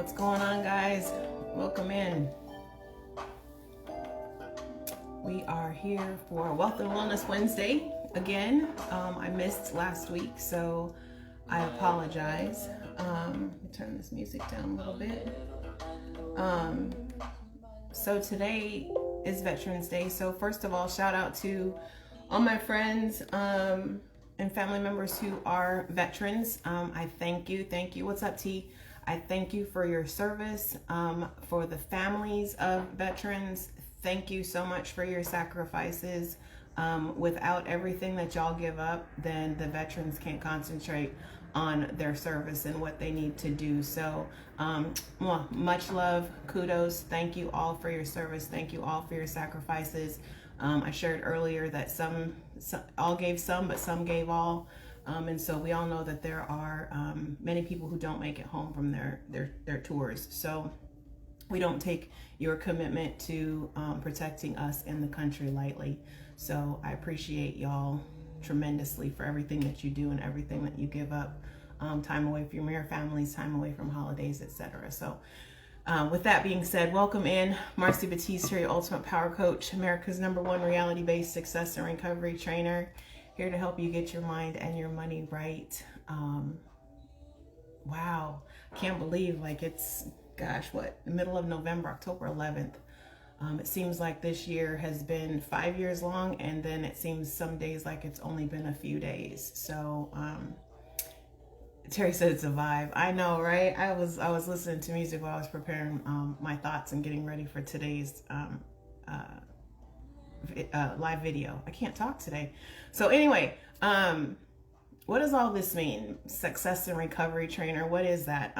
What's going on, guys? Welcome in. We are here for Wealth and Wellness Wednesday again. I missed last week, so I apologize. Let me turn this music down a little bit. So today is Veterans Day. So first of all, shout out to all my friends and family members who are veterans. I thank you. Thank you. What's up, T? I thank you for your service. For the families of veterans, thank you so much for your sacrifices. Without everything that y'all give up, then the veterans can't concentrate on their service and what they need to do. So much love, kudos. Thank you all for your service. Thank you all for your sacrifices. I shared earlier that some all gave some, but some gave all. And so we all know that there are many people who don't make it home from their tours. So we don't take your commitment to protecting us and the country lightly. So I appreciate y'all tremendously for everything that you do and everything that you give up. Time away from your families, time away from holidays, etc. So with that being said, welcome in. Marci Batiste here, your ultimate power coach, America's #1 reality-based success and recovery trainer, here to help you get your mind and your money right. Wow, can't believe it's, the middle of November, October 11th. It seems like this year has been 5 years long, and then it seems some days like it's only been a few days. So Terry said it's a vibe. I know, right? I was listening to music while I was preparing my thoughts and getting ready for today's live video. I can't talk today. So anyway, what does all this mean? Success and recovery trainer. What is that?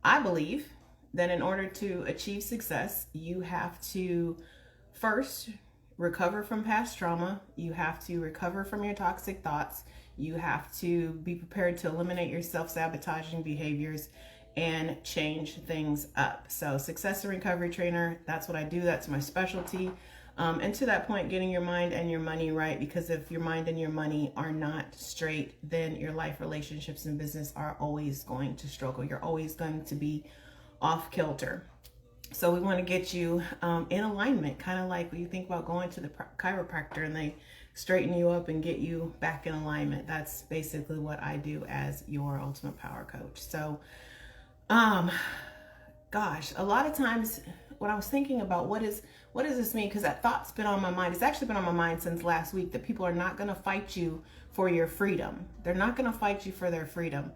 I believe that in order to achieve success, you have to first recover from past trauma. You have to recover from your toxic thoughts. You have to be prepared to eliminate your self-sabotaging behaviors and change things up. So success and recovery trainer, that's what I do. That's my specialty. And to that point, getting your mind and your money right, because if your mind and your money are not straight, then your life, relationships, and business are always going to struggle. You're always going to be off kilter. So we want to get you in alignment, kind of like when you think about going to the chiropractor and they straighten you up and get you back in alignment. That's basically what I do as your ultimate power coach. So, gosh, a lot of times when I was thinking about what does this mean, because that thought's been on my mind. It's actually been on my mind since last week, that people are not going to fight you for your freedom. They're not going to fight you for their freedom.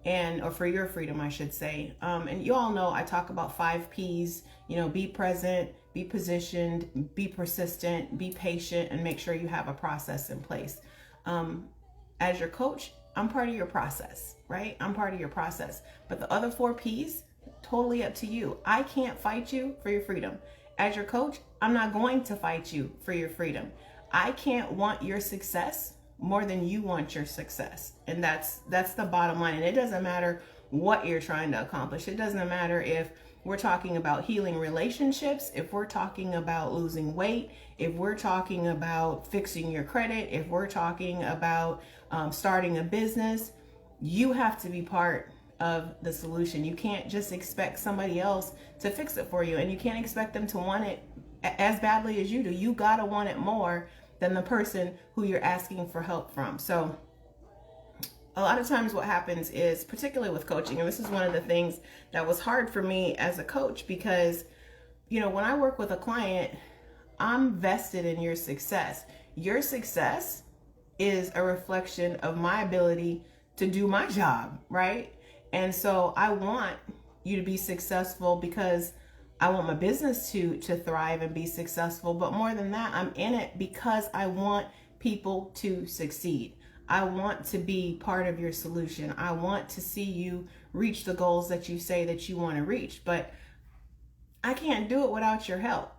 Or for your freedom, I should say. And you all know I talk about 5 P's, be present, be positioned, be persistent, be patient, and make sure you have a process in place. As your coach, I'm part of your process, right? I'm part of your process. But the other 4 P's, totally up to you. I can't fight you for your freedom. As your coach, I'm not going to fight you for your freedom. I can't want your success more than you want your success. And that's the bottom line. And it doesn't matter what you're trying to accomplish. It doesn't matter if we're talking about healing relationships, if we're talking about losing weight, if we're talking about fixing your credit, if we're talking about starting a business. You have to be part of the solution. You can't just expect somebody else to fix it for you, and you can't expect them to want it as badly as you do. You gotta want it more than the person who you're asking for help from. So a lot of times what happens is, particularly with coaching, and this is one of the things that was hard for me as a coach, because, when I work with a client, I'm vested in your success. Your success is a reflection of my ability to do my job, right? And so I want you to be successful because I want my business to thrive and be successful. But more than that, I'm in it because I want people to succeed. I want to be part of your solution. I want to see you reach the goals that you say that you want to reach. But I can't do it without your help.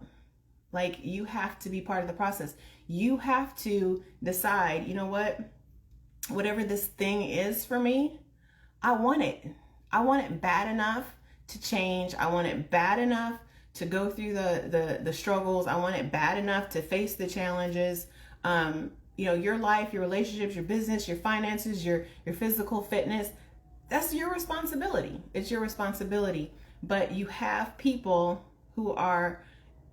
You have to be part of the process. You have to decide, whatever this thing is for me, I want it. I want it bad enough to change. I want it bad enough to go through the struggles. I want it bad enough to face the challenges. Your life, your relationships, your business, your finances, your physical fitness, that's your responsibility. It's your responsibility. but you have people who are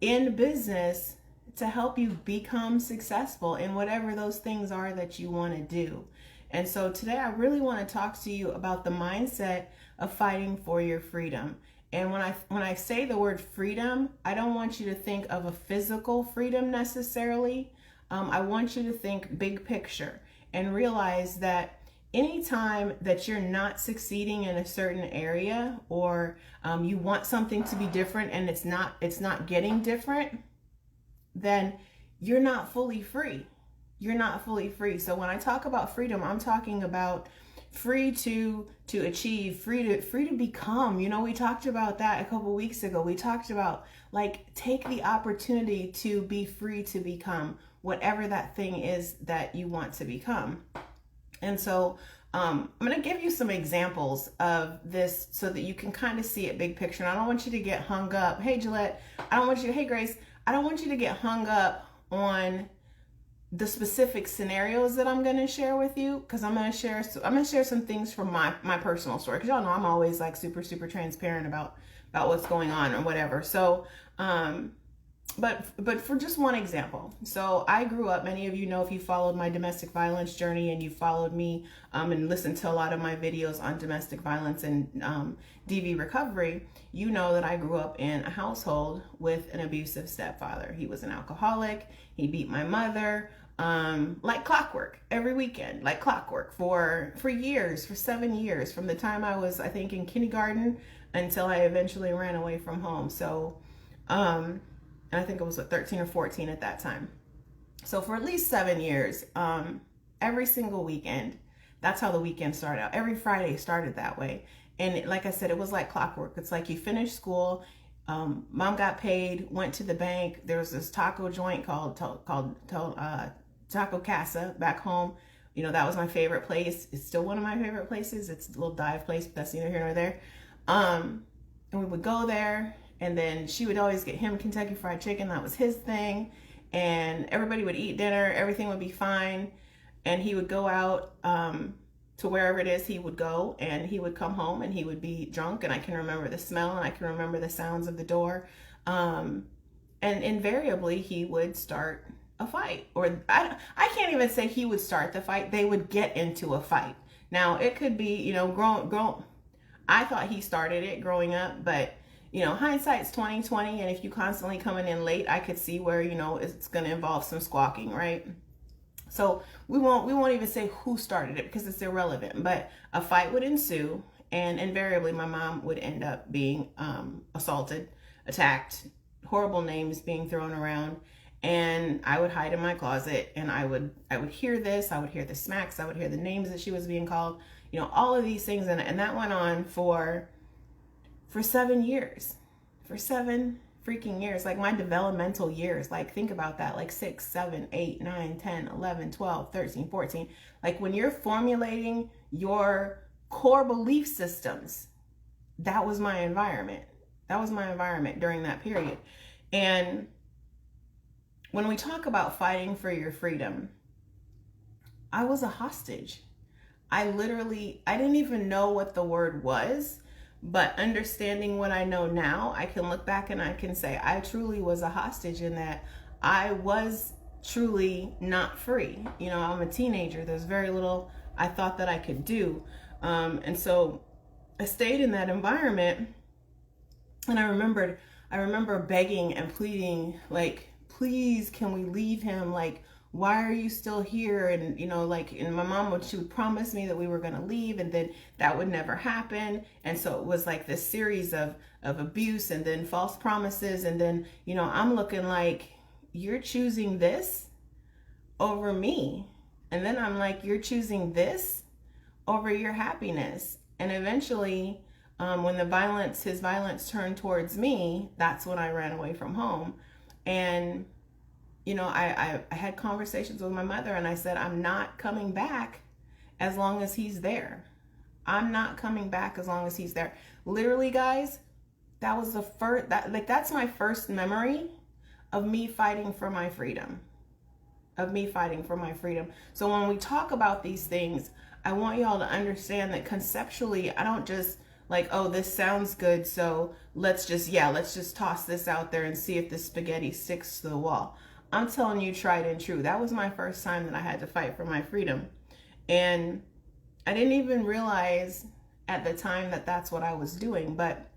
in business to help you become successful in whatever those things are that you want to do. And so today I really want to talk to you about the mindset of fighting for your freedom. And when I say the word freedom, I don't want you to think of a physical freedom necessarily. I want you to think big picture and realize that anytime that you're not succeeding in a certain area, or you want something to be different and it's not getting different, then you're not fully free. You're not fully free. So when I talk about freedom, I'm talking about free to achieve, free to become. You know, we talked about that a couple weeks ago. We talked about, like, take the opportunity to be free to become whatever that thing is that you want to become. And so I'm going to give you some examples of this so that you can kind of see it big picture. And I don't want you to get hung up. Hey, Gillette, hey, Grace, I don't want you to get hung up on the specific scenarios that I'm going to share with you, because I'm going to share some things from my personal story, because y'all know I'm always like super transparent about what's going on or whatever. So but for just one example, so I grew up, many of you know, if you followed my domestic violence journey and you followed me and listened to a lot of my videos on domestic violence and DV recovery, you know that I grew up in a household with an abusive stepfather. He was an alcoholic. He beat my mother like clockwork every weekend, like clockwork for years, for 7 years, from the time I was, I think, in kindergarten until I eventually ran away from home. So and I think it was 13 or 14 at that time. So for at least 7 years, every single weekend, that's how the weekend started out. Every Friday started that way. And like I said, it was like clockwork. It's like you finished school, mom got paid, went to the bank. There was this taco joint called Taco Casa back home. You know, that was my favorite place. It's still one of my favorite places. It's a little dive place, but that's neither here nor there. And we would go there. And then she would always get him Kentucky Fried Chicken. That was his thing. And everybody would eat dinner. Everything would be fine. And he would go out to wherever it is he would go. And he would come home and he would be drunk. And I can remember the smell and I can remember the sounds of the door. And invariably, he would start a fight. Or I can't even say he would start the fight. They would get into a fight. Now, it could be, you know, grown. I thought he started it growing up, but you know, hindsight's 20/20, and if you constantly coming in late, I could see where, you know, it's going to involve some squawking, right? So we won't even say who started it because it's irrelevant, but a fight would ensue, and invariably my mom would end up being assaulted, attacked, horrible names being thrown around, and I would hide in my closet, and I would hear this, I would hear the smacks, I would hear the names that she was being called, you know, all of these things, and that went on for 7 years, for 7 freaking years, like my developmental years. Like, think about that, like 6, 7, 8, 9, 10, 11, 12, 13, 14. Like, when you're formulating your core belief systems, that was my environment. That was my environment during that period. And when we talk about fighting for your freedom, I was a hostage. I didn't even know what the word was. But understanding what I know now, I can look back and I can say I truly was a hostage, in that I was truly not free. You know, I'm a teenager. There's very little I thought that I could do. And so I stayed in that environment, and I remember begging and pleading, like, please, can we leave him? Like, why are you still here? And, you know, like, and my mom she would promise me that we were going to leave, and then that would never happen. And so it was like this series of abuse, and then false promises. And then, you know, I'm looking like, you're choosing this over me. And then I'm like, you're choosing this over your happiness. And eventually, when his violence turned towards me, that's when I ran away from home. And you know, I had conversations with my mother, and I said, I'm not coming back as long as he's there. I'm not coming back as long as he's there. Literally, guys, that was that's my first memory of me fighting for my freedom. So when we talk about these things, I want y'all to understand that conceptually, I don't just like, oh, this sounds good, so let's just toss this out there and see if the spaghetti sticks to the wall. I'm telling you, tried and true. That was my first time that I had to fight for my freedom. And I didn't even realize at the time that that's what I was doing, but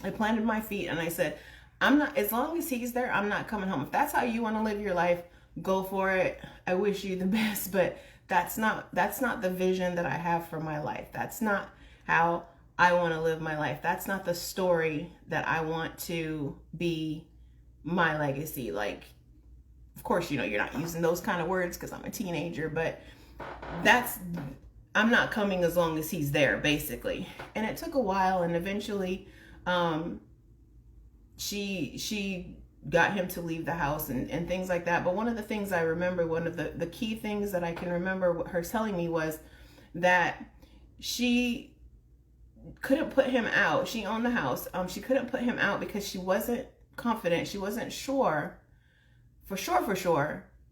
I planted my feet and I said, I'm not, as long as he's there, I'm not coming home. If that's how you want to live your life, go for it. I wish you the best, but that's not the vision that I have for my life. That's not how I want to live my life. That's not the story that I want to be my legacy. Like, of course, you know, you're not using those kind of words because I'm a teenager, but I'm not coming as long as he's there, basically. And it took a while, and eventually she got him to leave the house and things like that. But one of the things I remember, one of the key things that I can remember her telling me was that she couldn't put him out. She owned the house. She couldn't put him out because she wasn't confident. She wasn't sure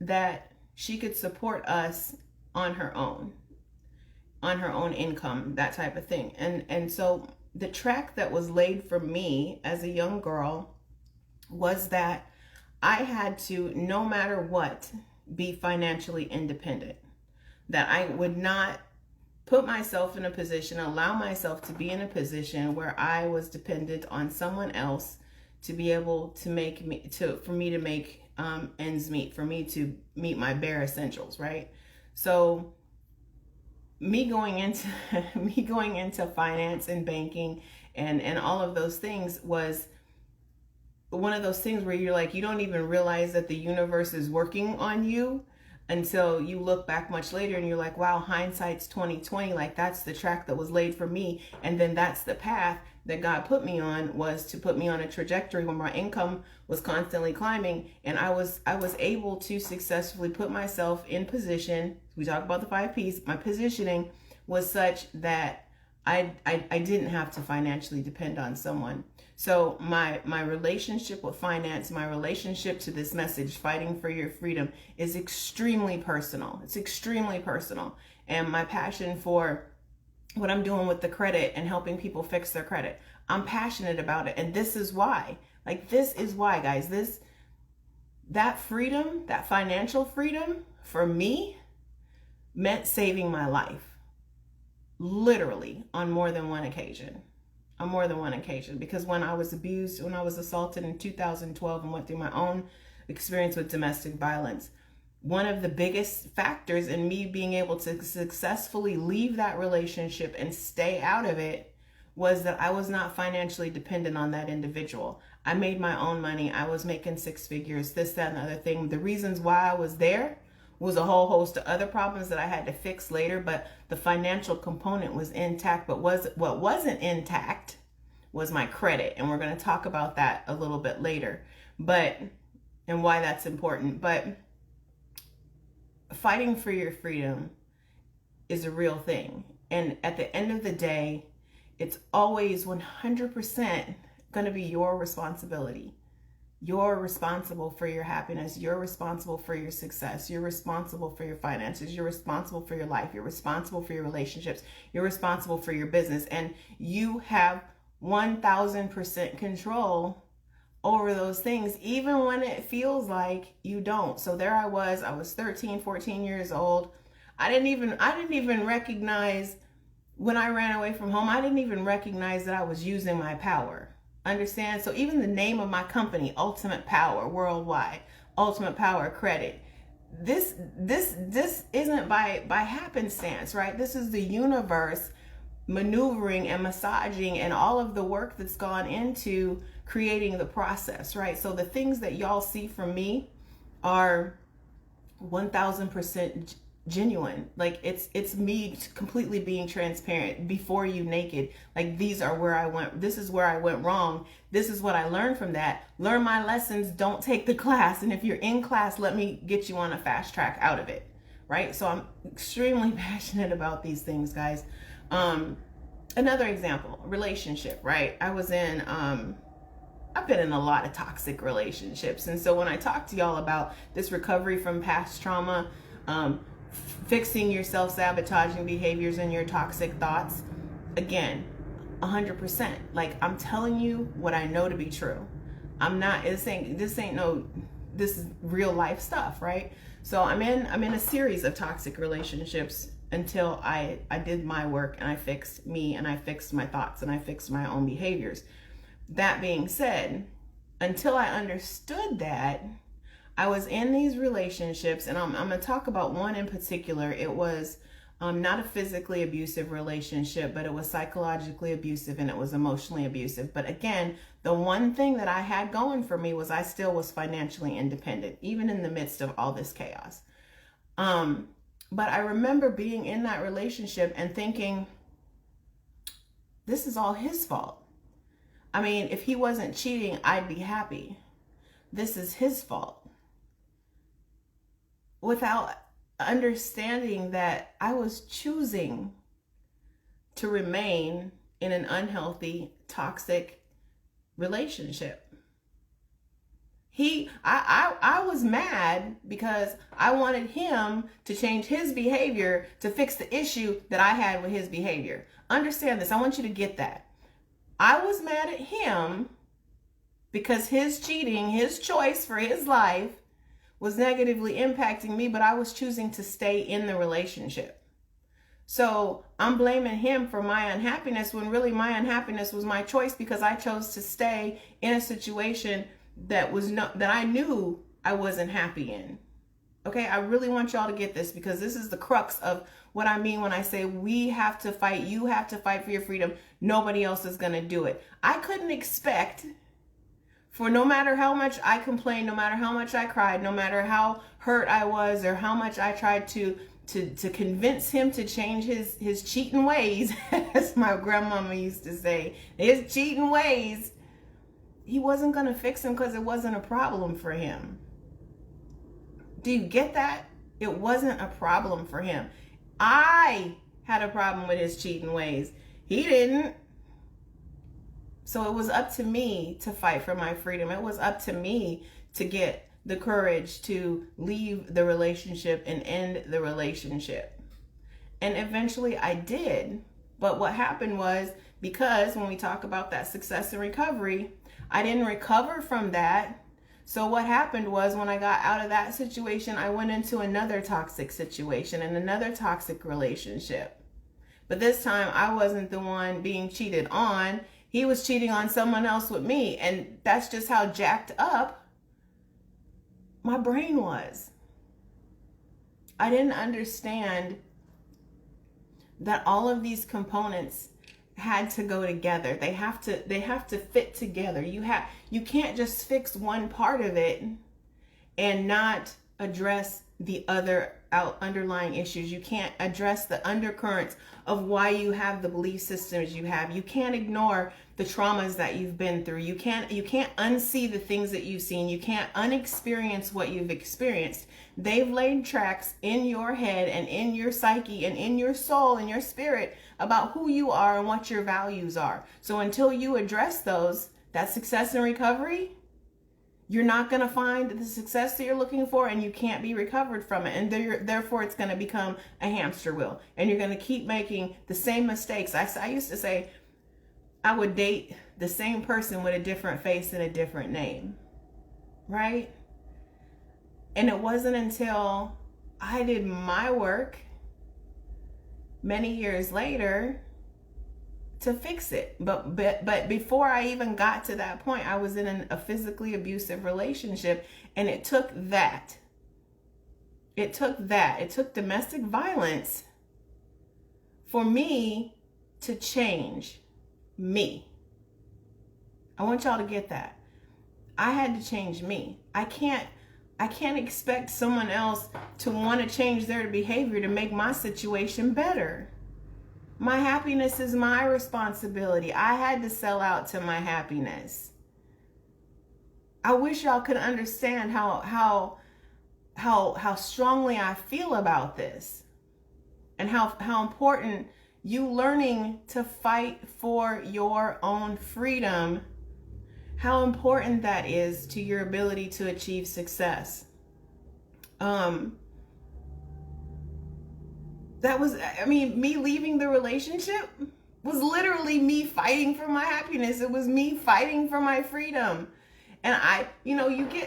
that she could support us on her own income, that type of thing. And so the track that was laid for me as a young girl was that I had to, no matter what, be financially independent. That I would not put myself in a position, allow myself to be in a position where I was dependent on someone else to be able to for me to make ends meet, for me to meet my bare essentials, right? So me going into finance and banking and all of those things was one of those things where you're like, you don't even realize that the universe is working on you until you look back much later and you're like, wow, hindsight's 2020. Like, that's the track that was laid for me. And then that's the path that God put me on, was to put me on a trajectory where my income was constantly climbing. And I was able to successfully put myself in position. We talk about the 5 P's. My positioning was such that I didn't have to financially depend on someone. So my relationship with finance, my relationship to this message, fighting for your freedom, is extremely personal. It's extremely personal. And my passion for what I'm doing with the credit and helping people fix their credit, I'm passionate about it. And this is why, guys, that freedom, that financial freedom for me meant saving my life, literally on more than one occasion. Because when I was abused, when I was assaulted in 2012 and went through my own experience with domestic violence, one of the biggest factors in me being able to successfully leave that relationship and stay out of it was that I was not financially dependent on that individual. I made my own money. I was making 6 figures, this, that, and the other thing. The reasons why I was there was a whole host of other problems that I had to fix later, but the financial component was intact. But what wasn't intact was my credit, and we're going to talk about that a little bit later, and why that's important. But fighting for your freedom is a real thing, and at the end of the day, it's always 100% going to be your responsibility. You're responsible for your happiness. You're responsible for your success. You're responsible for your finances. You're responsible for your life. You're responsible for your relationships. You're responsible for your business. And you have 1000% control over those things, even when it feels like you don't. So there I was 13, 14 years old. I didn't even recognize, when I ran away from home, I didn't even recognize that I was using my power. Understand? So even the name of my company, Ultimate Power Worldwide, Ultimate Power Credit, this isn't by happenstance, right? This is the universe maneuvering and massaging and all of the work that's gone into creating the process, right? So the things that y'all see from me are 1000% genuine. Like, it's me completely being transparent before you naked. Like, this is where I went wrong. This is what I learned from that. Learn my lessons, don't take the class. And if you're in class, let me get you on a fast track out of it, right? So I'm extremely passionate about these things, guys. Another example, relationship, right? I've been in a lot of toxic relationships. And so when I talk to y'all about this recovery from past trauma, fixing your self-sabotaging behaviors and your toxic thoughts, again, 100%. Like, I'm telling you what I know to be true. I'm not, this is real life stuff, right? So I'm in a series of toxic relationships until I did my work and I fixed me and I fixed my thoughts and I fixed my own behaviors. That being said, until I understood that, I was in these relationships, and I'm going to talk about one in particular. It was not a physically abusive relationship, but it was psychologically abusive and it was emotionally abusive. But again, the one thing that I had going for me was I still was financially independent, even in the midst of all this chaos. But I remember being in that relationship and thinking, this is all his fault. I mean, if he wasn't cheating, I'd be happy. This is his fault. Without understanding that I was choosing to remain in an unhealthy, toxic relationship. I was mad because I wanted him to change his behavior to fix the issue that I had with his behavior. Understand this. I want you to get that. I was mad at him because his cheating, his choice for his life, was negatively impacting me, but I was choosing to stay in the relationship. So I'm blaming him for my unhappiness when really my unhappiness was my choice, because I chose to stay in a situation that I knew I wasn't happy in. Okay, I really want y'all to get this, because this is the crux of what I mean when I say we have to fight. You have to fight for your freedom. Nobody else is going to do it. I couldn't expect for, no matter how much I complained, no matter how much I cried, no matter how hurt I was or how much I tried to convince him to change his cheating ways, as my grandmama used to say, his cheating ways, he wasn't going to fix them because it wasn't a problem for him. Do you get that? It wasn't a problem for him. I had a problem with his cheating ways. He didn't. So it was up to me to fight for my freedom. It was up to me to get the courage to leave the relationship and end the relationship. And eventually I did. But what happened was, because when we talk about that success and recovery, I didn't recover from that. So what happened was, when I got out of that situation, I went into another toxic situation and another toxic relationship. But this time I wasn't the one being cheated on. He was cheating on someone else with me. And that's just how jacked up my brain was. I didn't understand that all of these components had to go together. They have to fit together. You can't just fix one part of it and not address the other underlying issues. You can't address the undercurrents of why you have the belief systems you have. You can't ignore the traumas that you've been through. You can't unsee the things that you've seen. You can't unexperience what you've experienced. They've laid tracks in your head and in your psyche and in your soul and your spirit about who you are and what your values are. So until you address those, that success and recovery, you're not going to find the success that you're looking for, and you can't be recovered from it. And therefore, it's going to become a hamster wheel. And you're going to keep making the same mistakes. I used to say I would date the same person with a different face and a different name. Right? And it wasn't until I did my work many years later to fix it. But before I even got to that point, I was in a physically abusive relationship, and it took that. It took domestic violence for me to change me. I want y'all to get that. I had to change me. I can't expect someone else to want to change their behavior to make my situation better. My happiness is my responsibility. I had to sell out to my happiness. I wish y'all could understand how strongly I feel about this, and how important you learning to fight for your own freedom, how important that is to your ability to achieve success. That was, me leaving the relationship was literally me fighting for my happiness. It was me fighting for my freedom. And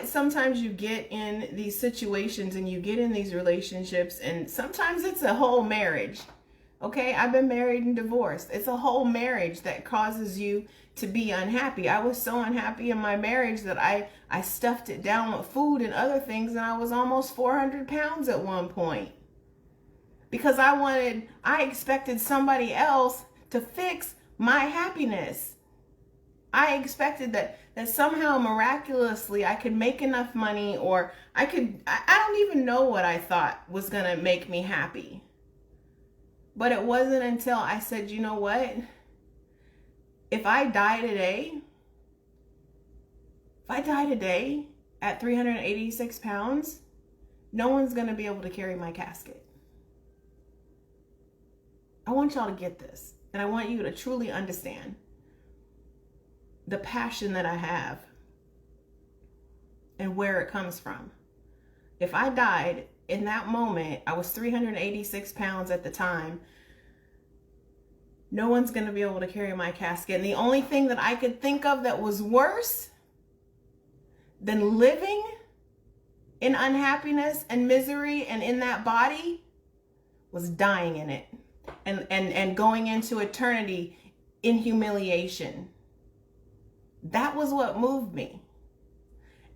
sometimes you get in these situations and you get in these relationships, and sometimes it's a whole marriage. Okay, I've been married and divorced. It's a whole marriage that causes you to be unhappy. I was so unhappy in my marriage that I stuffed it down with food and other things, and I was almost 400 pounds at one point. Because I expected somebody else to fix my happiness. I expected that somehow miraculously I could make enough money, or I don't even know what I thought was going to make me happy. But it wasn't until I said, you know what? If I die today at 386 pounds, no one's going to be able to carry my casket. I want y'all to get this. And I want you to truly understand the passion that I have and where it comes from. If I died in that moment, I was 386 pounds at the time, no one's going to be able to carry my casket. And the only thing that I could think of that was worse than living in unhappiness and misery and in that body was dying in it and going into eternity in humiliation. That was what moved me.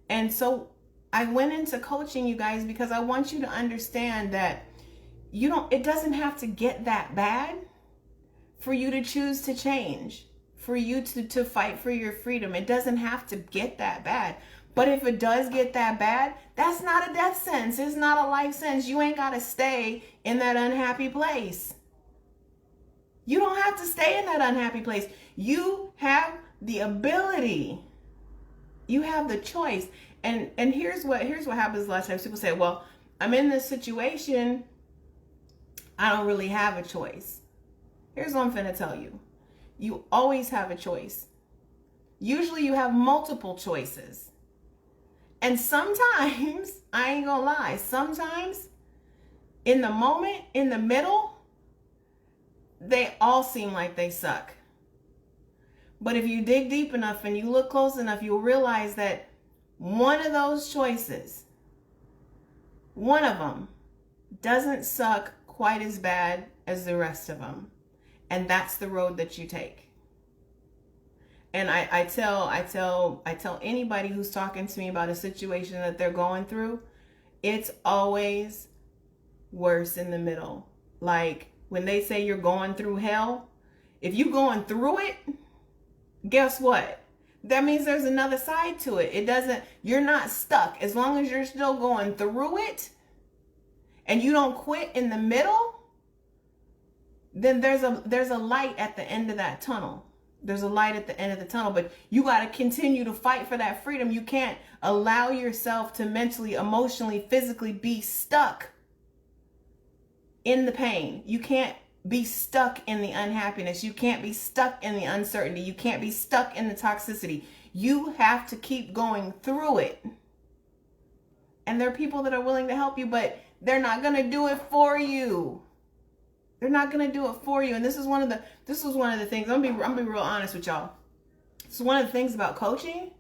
And so I went into coaching, you guys, because I want you to understand that it doesn't have to get that bad for you to choose to change, for you to fight for your freedom. It doesn't have to get that bad. But if it does get that bad, that's not a death sentence. It's not a life sentence. You ain't got to stay in that unhappy place. You don't have to stay in that unhappy place. You have the ability. You have the choice. And here's what happens a lot of times. People say, well, I'm in this situation. I don't really have a choice. Here's what I'm finna tell you. You always have a choice. Usually you have multiple choices. And sometimes, I ain't gonna lie, sometimes in the moment, in the middle, they all seem like they suck. But if you dig deep enough and you look close enough, you'll realize that one of those choices, one of them, doesn't suck quite as bad as the rest of them. And that's the road that you take. And I tell anybody who's talking to me about a situation that they're going through, it's always worse in the middle. Like when they say you're going through hell, if you're going through it, guess what? That means there's another side to it. You're not stuck. As long as you're still going through it and you don't quit in the middle, then there's a light at the end of that tunnel. There's a light at the end of the tunnel, but you got to continue to fight for that freedom. You can't allow yourself to mentally, emotionally, physically be stuck in the pain. You can't be stuck in the unhappiness. You can't be stuck in the uncertainty. You can't be stuck in the toxicity. You have to keep going through it. And there are people that are willing to help you, but they're not going to do it for you. They're not going to do it for you. And this is one of the things, I'm gonna be real honest with y'all. This is one of the things about coaching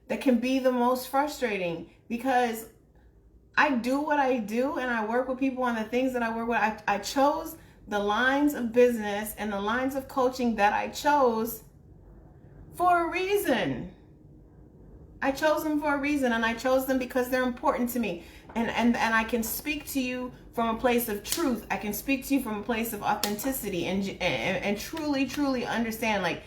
that can be the most frustrating, because I do what I do and I work with people on the things that I work with. I chose the lines of business and the lines of coaching that I chose for a reason. I chose them for a reason, and I chose them because they're important to me. And I can speak to you from a place of truth. I can speak to you from a place of authenticity and truly understand, like,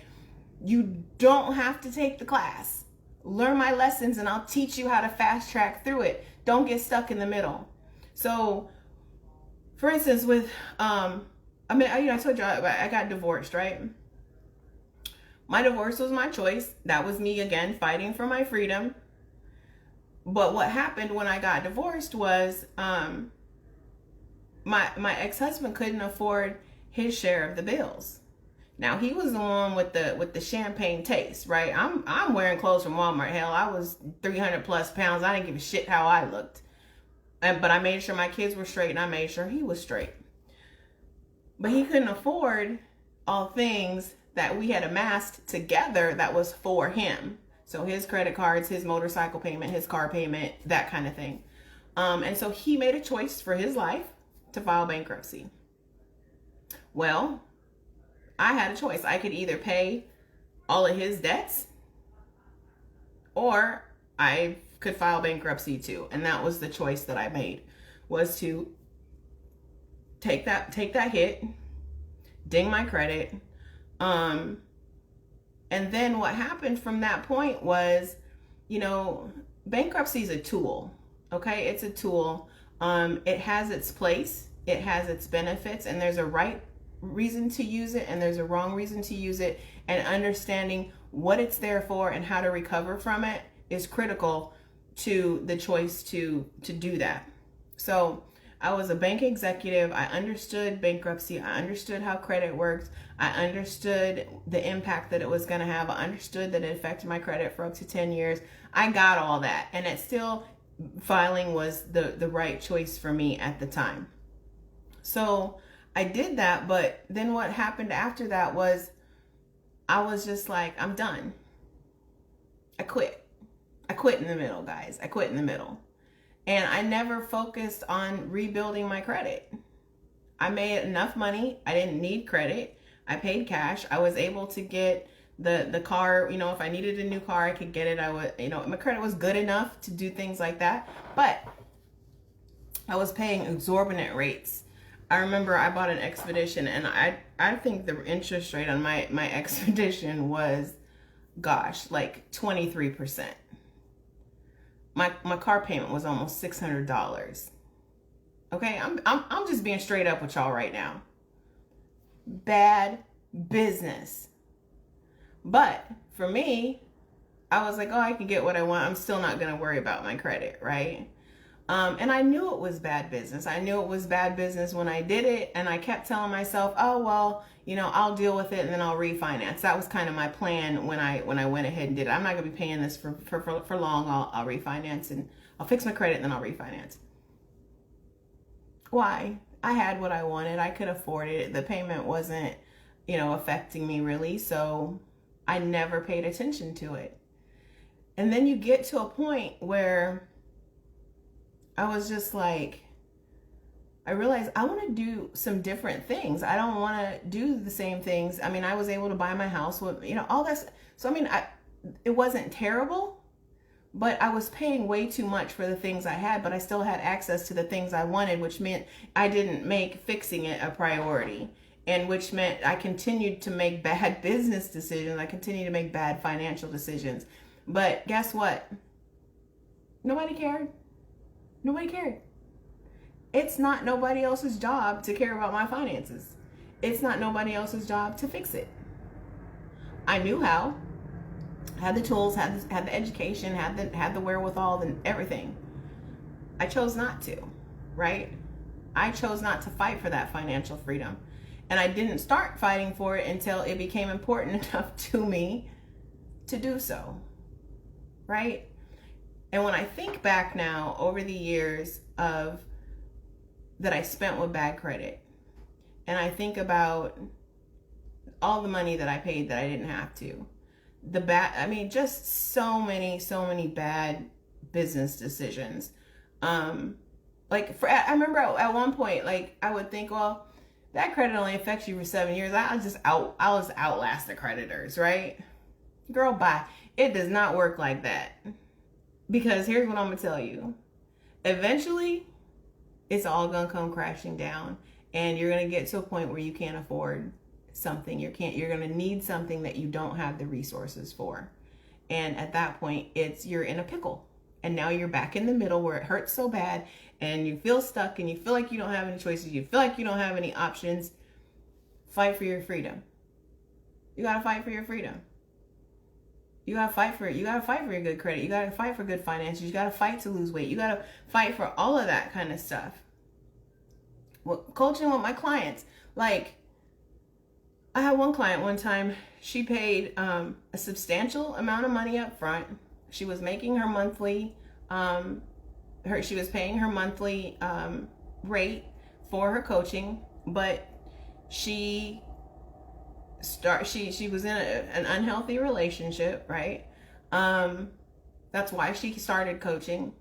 you don't have to take the class. Learn my lessons and I'll teach you how to fast track through it. Don't get stuck in the middle. So, for instance, with, I told you I got divorced, right? My divorce was my choice. That was me, again, fighting for my freedom. But what happened when I got divorced was my ex-husband couldn't afford his share of the bills. Now, he was the one with the champagne taste, right? I'm wearing clothes from Walmart. Hell, I was 300 plus pounds. I didn't give a shit how I looked. But I made sure my kids were straight, and I made sure he was straight. But he couldn't afford all things that we had amassed together that was for him. So his credit cards, his motorcycle payment, his car payment, that kind of thing. And so he made a choice for his life to file bankruptcy. Well, I had a choice. I could either pay all of his debts or I could file bankruptcy too. And that was the choice that I made, was to take that hit, ding my credit. And then what happened from that point was, bankruptcy is a tool. Okay. It's a tool. It has its place. It has its benefits, and there's a right reason to use it and there's a wrong reason to use it, and understanding what it's there for and how to recover from it is critical to the choice to do that. So I was a bank executive. I understood bankruptcy. I understood how credit works. I understood the impact that it was going to have. I understood that it affected my credit for up to 10 years. I got all that. And it still, filing was the right choice for me at the time. So I did that. But then what happened after that was I was just like, I'm done. I quit. I quit in the middle, guys. I quit in the middle. And I never focused on rebuilding my credit. I made enough money. I didn't need credit. I paid cash. I was able to get the car. If I needed a new car, I could get it. My credit was good enough to do things like that. But I was paying exorbitant rates. I remember I bought an Expedition, and I think the interest rate on my Expedition was, like 23%. My car payment was almost $600. Okay, I'm just being straight up with y'all right now. Bad business. But for me, I was like, I can get what I want. I'm still not going to worry about my credit, right? And I knew it was bad business. I knew it was bad business when I did it, and I kept telling myself, I'll deal with it and then I'll refinance. That was kind of my plan when I went ahead and did it. I'm not going to be paying this for long. I'll refinance and I'll fix my credit and then I'll refinance. Why? I had what I wanted. I could afford it. The payment wasn't, affecting me really. So I never paid attention to it. And then you get to a point where I was just like, I realized I want to do some different things. I don't want to do the same things. I mean, I was able to buy my house with, all this. So, it wasn't terrible, but I was paying way too much for the things I had, but I still had access to the things I wanted, which meant I didn't make fixing it a priority, and which meant I continued to make bad business decisions. I continued to make bad financial decisions. But guess what? Nobody cared. Nobody cared. It's not nobody else's job to care about my finances. It's not nobody else's job to fix it. I knew how, had the tools, had the education, had the wherewithal and everything. I chose not to, right? I chose not to fight for that financial freedom. And I didn't start fighting for it until it became important enough to me to do so, right? And when I think back now over the years that I spent with bad credit, and I think about all the money that I paid that I didn't have to, just so many bad business decisions. I remember at one point, I would think, well, that credit only affects you for 7 years. I'll just outlast the creditors, right? Girl, bye. It does not work like that. Because here's what I'm going to tell you. Eventually, it's all going to come crashing down, and you're going to get to a point where you can't afford something. You're going to need something that you don't have the resources for. And at that point, you're in a pickle. And now you're back in the middle where it hurts so bad, and you feel stuck, and you feel like you don't have any choices. You feel like you don't have any options. Fight for your freedom. You got to fight for your freedom. You got to fight for it. You got to fight for your good credit. You got to fight for good finances. You got to fight to lose weight. You got to fight for all of that kind of stuff. Well, coaching with my clients, I had one client one time, she paid a substantial amount of money up front. She was making her monthly, she was paying her monthly rate for her coaching, but she she was in an unhealthy relationship, right? That's why she started coaching.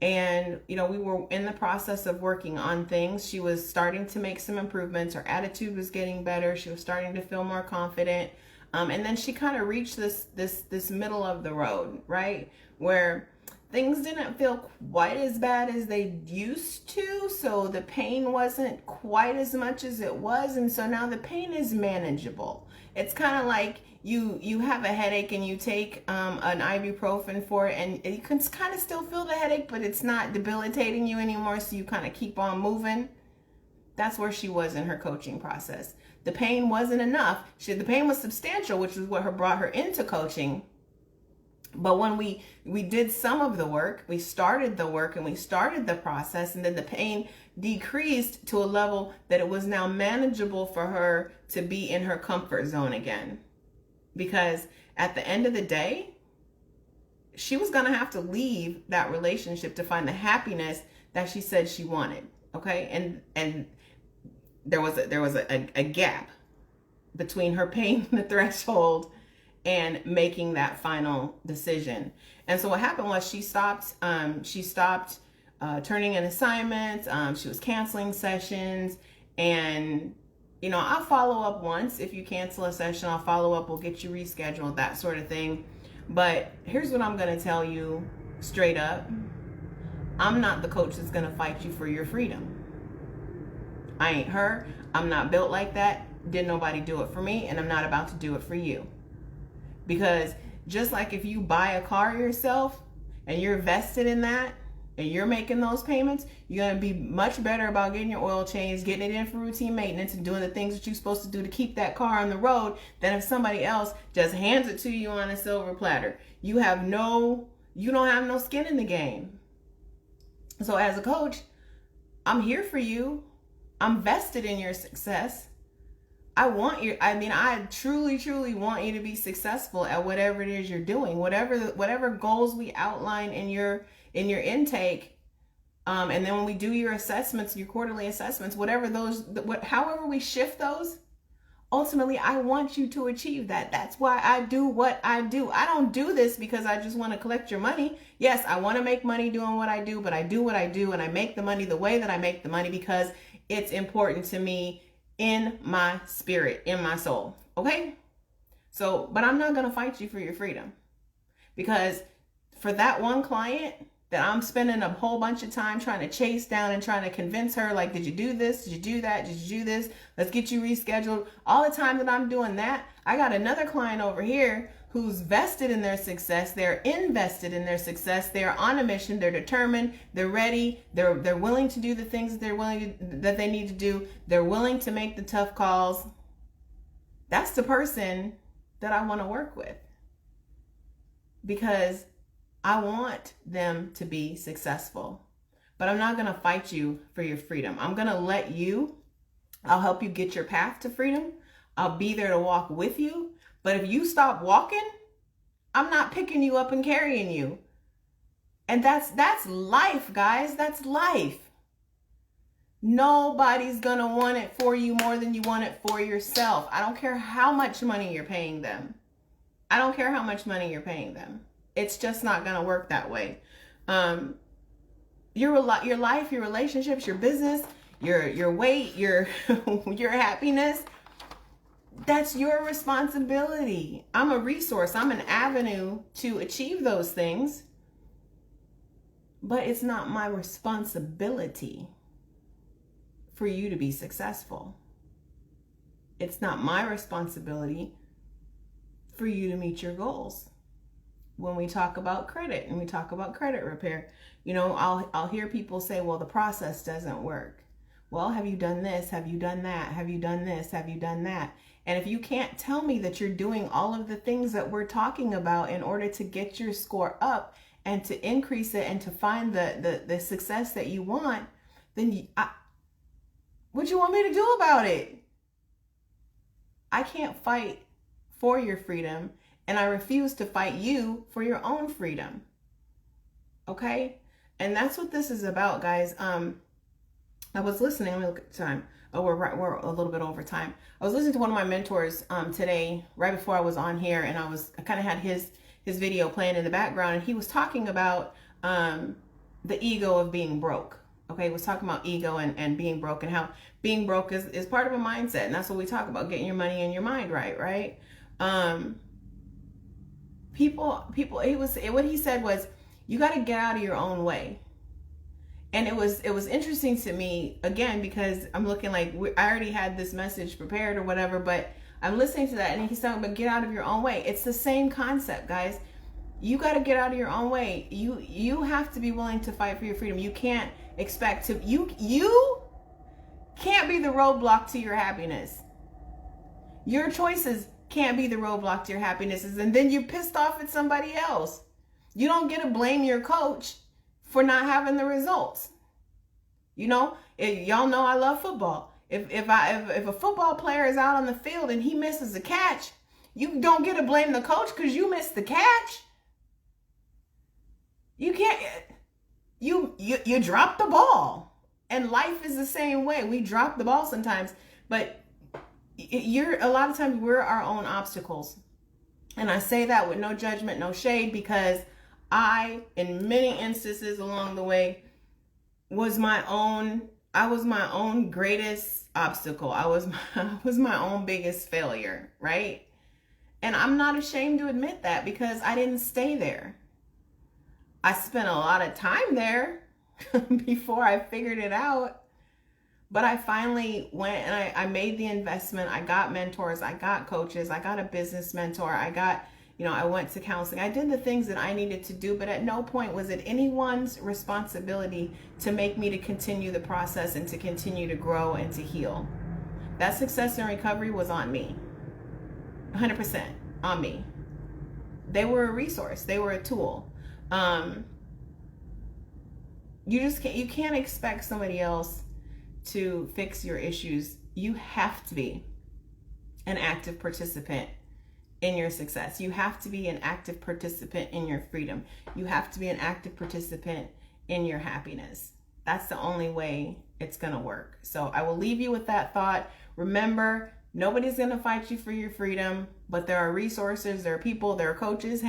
And, you know, we were in the process of working on things. She was starting to make some improvements. Her attitude was getting better. She was starting to feel more confident. And then she kind of reached this middle of the road, right? Where things didn't feel quite as bad as they used to. So the pain wasn't quite as much as it was. And so now the pain is manageable. It's kind of like you have a headache and you take an ibuprofen for it, and you can kind of still feel the headache, but it's not debilitating you anymore. So you kind of keep on moving. That's where she was in her coaching process. The pain wasn't enough. The pain was substantial, which is what brought her into coaching. But when we did some of the work, we started the work and we started the process, and then the pain decreased to a level that it was now manageable for her to be in her comfort zone again. Because at the end of the day, she was going to have to leave that relationship to find the happiness that she said she wanted. Okay. And there was a gap between her paying the threshold and making that final decision. And so what happened was she stopped turning in assignments. She was canceling sessions, and, you know, I'll follow up once. If you cancel a session, I'll follow up. We'll get you rescheduled, that sort of thing. But here's what I'm going to tell you straight up. I'm not the coach that's going to fight you for your freedom. I ain't her. I'm not built like that. Didn't nobody do it for me, and I'm not about to do it for you. Because just like if you buy a car yourself and you're vested in that and you're making those payments, you're going to be much better about getting your oil changed, getting it in for routine maintenance, and doing the things that you're supposed to do to keep that car on the road than if somebody else just hands it to you on a silver platter. You don't have no skin in the game. So as a coach, I'm here for you. I'm vested in your success. I truly want you to be successful at whatever it is you're doing, whatever goals we outline in your intake. And then when we do your assessments, your quarterly assessments, however we shift those, ultimately, I want you to achieve that. That's why I do what I do. I don't do this because I just want to collect your money. Yes, I want to make money doing what I do, but I do what I do and I make the money the way that I make the money because it's important to me in my spirit, in my soul. Okay? So, but I'm not going to fight you for your freedom, because for that one client that I'm spending a whole bunch of time trying to chase down and trying to convince her, like, did you do this? Did you do that? Did you do this? Let's get you rescheduled. All the time that I'm doing that, I got another client over here who's vested in their success. They're invested in their success. They're on a mission. They're determined. They're ready. They're willing to do the things that they need to do. They're willing to make the tough calls. That's the person that I want to work with, because I want them to be successful. But I'm not going to fight you for your freedom. I'm going to I'll help you get your path to freedom. I'll be there to walk with you. But if you stop walking, I'm not picking you up and carrying you. And that's life, guys. That's life. Nobody's going to want it for you more than you want it for yourself. I don't care how much money you're paying them. It's just not going to work that way. Your life, your relationships, your business, your weight, your happiness, that's your responsibility. I'm a resource. I'm an avenue to achieve those things. But it's not my responsibility for you to be successful. It's not my responsibility for you to meet your goals. When we talk about credit and we talk about credit repair, you know, I'll hear people say, well, the process doesn't work. Well, have you done this? Have you done that? Have you done this? Have you done that? And if you can't tell me that you're doing all of the things that we're talking about in order to get your score up and to increase it and to find the success that you want, then what you want me to do about it? I can't fight for your freedom, and I refuse to fight you for your own freedom. Okay? And that's what this is about, guys. I was listening. Let me look at the time. Oh, we're a little bit over time. I was listening to one of my mentors today, right before I was on here, and I kind of had his video playing in the background, and he was talking about the ego of being broke. Okay, he was talking about ego and being broke, and how being broke is part of a mindset, and that's what we talk about, getting your money and your mind right. People, what he said was, you got to get out of your own way. And it was interesting to me, again, because I'm looking like I already had this message prepared or whatever, but I'm listening to that, and he's talking about get out of your own way. It's the same concept, guys. You got to get out of your own way. You have to be willing to fight for your freedom. You can't expect to, you can't be the roadblock to your happiness. Your choices can't be the roadblock to your happiness, and then you're pissed off at somebody else. You don't get to blame your coach for not having the results. You know, y'all know I love football. If a football player is out on the field and he misses a catch, you don't get to blame the coach because you missed the catch. You can't. You drop the ball, and life is the same way. We drop the ball sometimes, but a lot of times we're our own obstacles. And I say that with no judgment, no shade, because I, in many instances along the way, was my own greatest obstacle. I was my own biggest failure, right? And I'm not ashamed to admit that, because I didn't stay there. I spent a lot of time there before I figured it out. But I finally went and I made the investment. I got mentors, I got coaches, I got a business mentor, I went to counseling. I did the things that I needed to do, but at no point was it anyone's responsibility to make me to continue the process and to continue to grow and to heal. That success and recovery was on me. 100% on me. They were a resource. They were a tool. You can't expect somebody else to fix your issues. You have to be an active participant in your success. You have to be an active participant in your freedom. You have to be an active participant in your happiness. That's the only way it's going to work. So I will leave you with that thought. Remember, nobody's going to fight you for your freedom, but there are resources, there are people, there are coaches,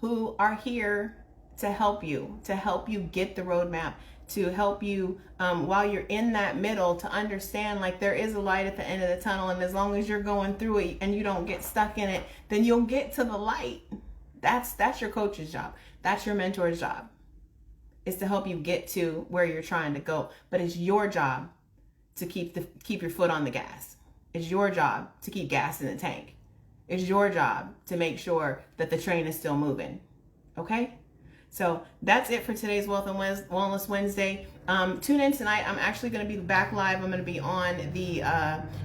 who are here to help you get the roadmap, to help you while you're in that middle, to understand like there is a light at the end of the tunnel, and as long as you're going through it and you don't get stuck in it, then you'll get to the light. That's your coach's job. That's your mentor's job, is to help you get to where you're trying to go. But it's your job to keep your foot on the gas. It's your job to keep gas in the tank. It's your job to make sure that the train is still moving. Okay? So that's it for today's Wealth and Wellness Wednesday. Tune in tonight. I'm actually going to be back live. I'm going to be on the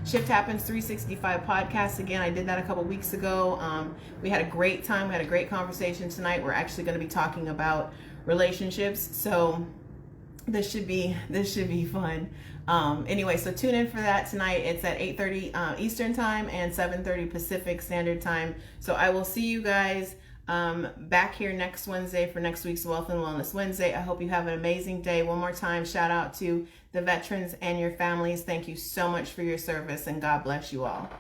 Shift Happens 365 podcast again. I did that a couple weeks ago. We had a great time. We had a great conversation tonight. We're actually going to be talking about relationships. So this should be fun. Anyway, so tune in for that tonight. It's at 8:30 Eastern time and 7:30 Pacific Standard Time. So I will see you guys back here next Wednesday for next week's Wealth and Wellness Wednesday. I hope you have an amazing day. One more time, shout out to the veterans and your families. Thank you so much for your service, and God bless you all.